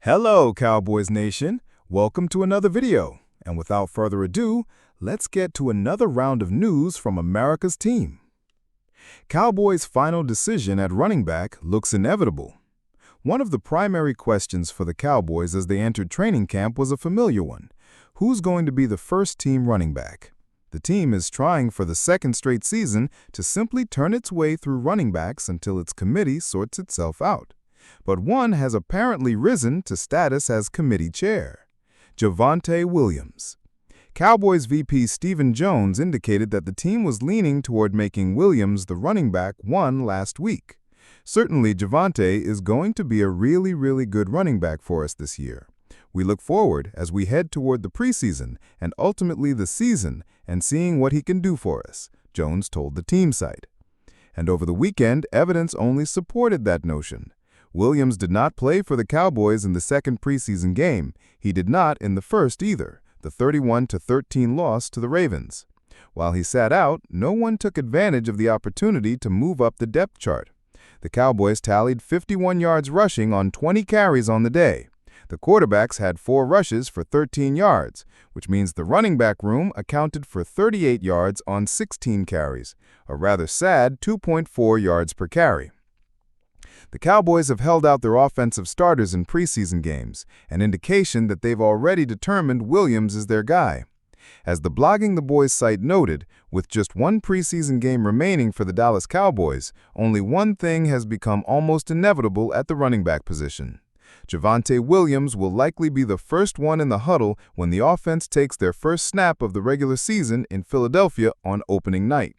Hello, Cowboys Nation. Welcome to another video. And without further ado, let's get to another round of news from America's team. Cowboys' final decision at running back looks inevitable. One of the primary questions for the Cowboys as they entered training camp was a familiar one. Who's going to be the first team running back? The team is trying for the second straight season to simply turn its way through running backs until its committee sorts itself out. But one has apparently risen to status as committee chair: Javonte Williams. Cowboys VP Stephen Jones indicated that the team was leaning toward making Williams the running back one last week. Certainly, Javonte is going to be a really good running back for us this year. We look forward as we head toward the preseason and ultimately the season and seeing what he can do for us, Jones told the team site. And over the weekend, evidence only supported that notion. Williams did not play for the Cowboys in the second preseason game. He did not in the first either, the 31-13 loss to the Ravens. While he sat out, no one took advantage of the opportunity to move up the depth chart. The Cowboys tallied 51 yards rushing on 20 carries on the day. The quarterbacks had 4 rushes for 13 yards, which means the running back room accounted for 38 yards on 16 carries, a rather sad 2.4 yards per carry. The Cowboys have held out their offensive starters in preseason games, an indication that they've already determined Williams is their guy. As the Blogging the Boys site noted, with just one preseason game remaining for the Dallas Cowboys, only one thing has become almost inevitable at the running back position. Javonte Williams will likely be the first one in the huddle when the offense takes their first snap of the regular season in Philadelphia on opening night.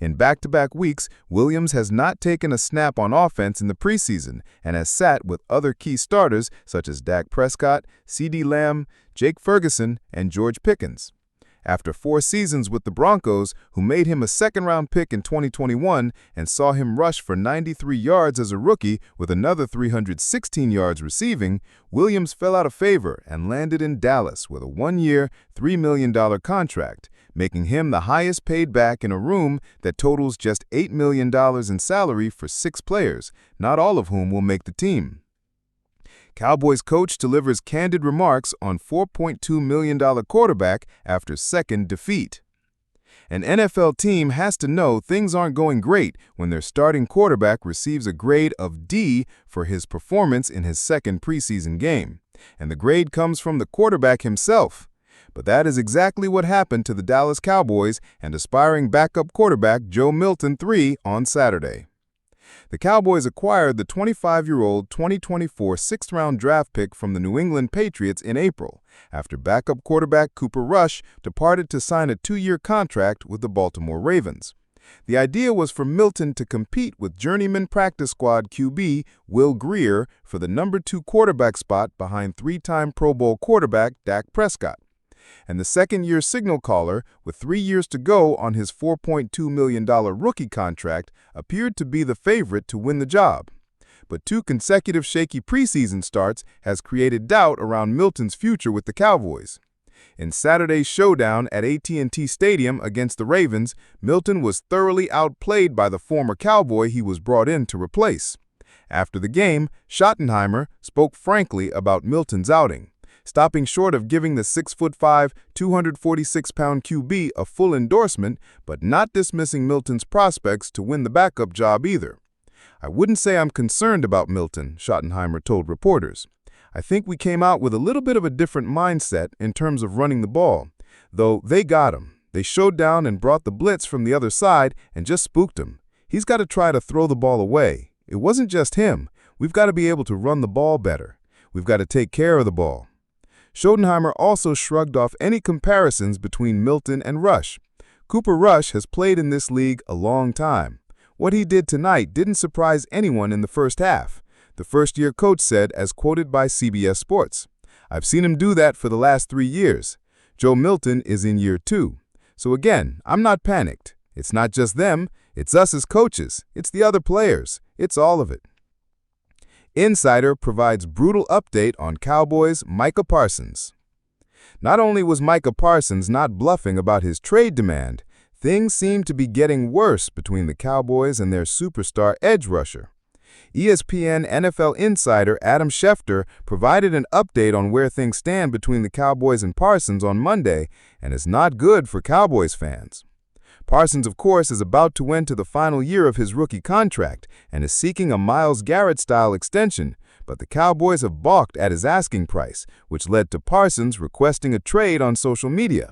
In back-to-back weeks, Williams has not taken a snap on offense in the preseason and has sat with other key starters such as Dak Prescott, CeeDee Lamb, Jake Ferguson, and George Pickens. After 4 seasons with the Broncos, who made him a second-round pick in 2021 and saw him rush for 93 yards as a rookie with another 316 yards receiving, Williams fell out of favor and landed in Dallas with a 1-year, $3 million contract, making him the highest-paid back in a room that totals just $8 million in salary for 6 players, not all of whom will make the team. Cowboys coach delivers candid remarks on $4.2 million quarterback after second defeat. An NFL team has to know things aren't going great when their starting quarterback receives a grade of D for his performance in his second preseason game, and the grade comes from the quarterback himself. But that is exactly what happened to the Dallas Cowboys and aspiring backup quarterback Joe Milton III on Saturday. The Cowboys acquired the 25-year-old 2024 6th-round draft pick from the New England Patriots in April, after backup quarterback Cooper Rush departed to sign a 2-year contract with the Baltimore Ravens. The idea was for Milton to compete with journeyman practice squad QB Will Grier for the number 2 quarterback spot behind 3-time Pro Bowl quarterback Dak Prescott. And the second-year signal caller, with 3 years to go on his $4.2 million rookie contract, appeared to be the favorite to win the job. But 2 consecutive shaky preseason starts has created doubt around Milton's future with the Cowboys. In Saturday's showdown at AT&T Stadium against the Ravens, Milton was thoroughly outplayed by the former Cowboy he was brought in to replace. After the game, Schottenheimer spoke frankly about Milton's outing, stopping short of giving the 6'5", 246-pound QB a full endorsement, but not dismissing Milton's prospects to win the backup job either. "I wouldn't say I'm concerned about Milton," Schottenheimer told reporters. "I think we came out with a little bit of a different mindset in terms of running the ball. Though they got him. They showed down and brought the blitz from the other side and just spooked him. He's got to try to throw the ball away. It wasn't just him. We've got to be able to run the ball better. We've got to take care of the ball." Schottenheimer also shrugged off any comparisons between Milton and Rush. Cooper Rush has played in this league a long time. What he did tonight didn't surprise anyone in the first half, the first-year coach said, as quoted by CBS Sports. "I've seen him do that for the last 3 years. Joe Milton is in year 2. So again, I'm not panicked. It's not just them. It's us as coaches. It's the other players. It's all of it." Insider provides brutal update on Cowboys' Micah Parsons. Not only was Micah Parsons not bluffing about his trade demand, things seemed to be getting worse between the Cowboys and their superstar edge rusher. ESPN NFL insider Adam Schefter provided an update on where things stand between the Cowboys and Parsons on Monday, and it's not good for Cowboys fans. Parsons, of course, is about to enter the final year of his rookie contract and is seeking a Myles Garrett-style extension, but the Cowboys have balked at his asking price, which led to Parsons requesting a trade on social media.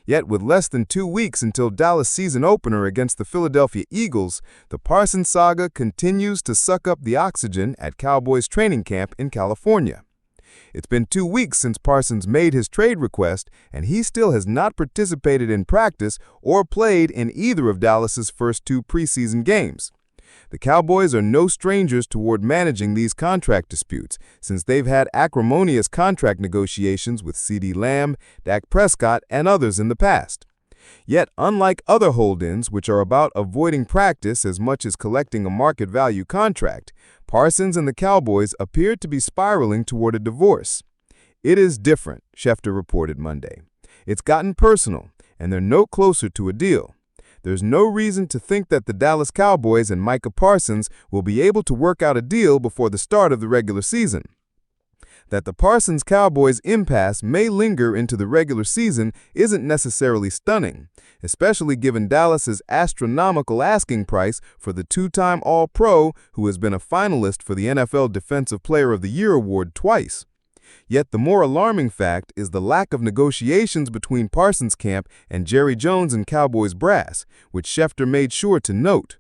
Yet with less than 2 weeks until Dallas' season opener against the Philadelphia Eagles, the Parsons saga continues to suck up the oxygen at Cowboys training camp in California. It's been 2 weeks since Parsons made his trade request, and he still has not participated in practice or played in either of Dallas's first 2 preseason games. The Cowboys are no strangers toward managing these contract disputes, since they've had acrimonious contract negotiations with CeeDee Lamb, Dak Prescott, and others in the past. Yet, unlike other hold-ins, which are about avoiding practice as much as collecting a market value contract, Parsons and the Cowboys appear to be spiraling toward a divorce. It is different, Schefter reported Monday. It's gotten personal, and they're no closer to a deal. There's no reason to think that the Dallas Cowboys and Micah Parsons will be able to work out a deal before the start of the regular season. That the Parsons-Cowboys impasse may linger into the regular season isn't necessarily stunning, especially given Dallas's astronomical asking price for the 2-time All-Pro who has been a finalist for the NFL Defensive Player of the Year award twice. Yet the more alarming fact is the lack of negotiations between Parsons' camp and Jerry Jones and Cowboys brass, which Schefter made sure to note.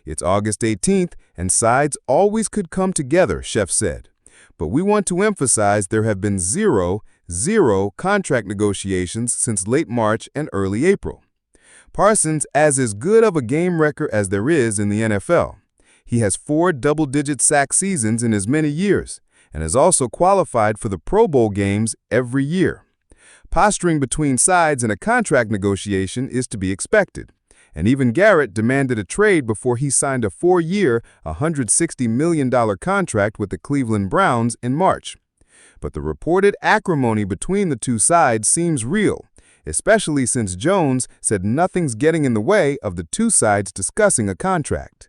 It's August 18th, and sides always could come together, Schef said. But we want to emphasize there have been zero contract negotiations since late March and early April. Parsons as good of a game record as there is in the NFL. He has 4 double-digit sack seasons in as many years, and has also qualified for the Pro Bowl games every year. Posturing between sides in a contract negotiation is to be expected, and even Garrett demanded a trade before he signed a 4-year, $160 million contract with the Cleveland Browns in March. But the reported acrimony between the two sides seems real, especially since Jones said nothing's getting in the way of the two sides discussing a contract.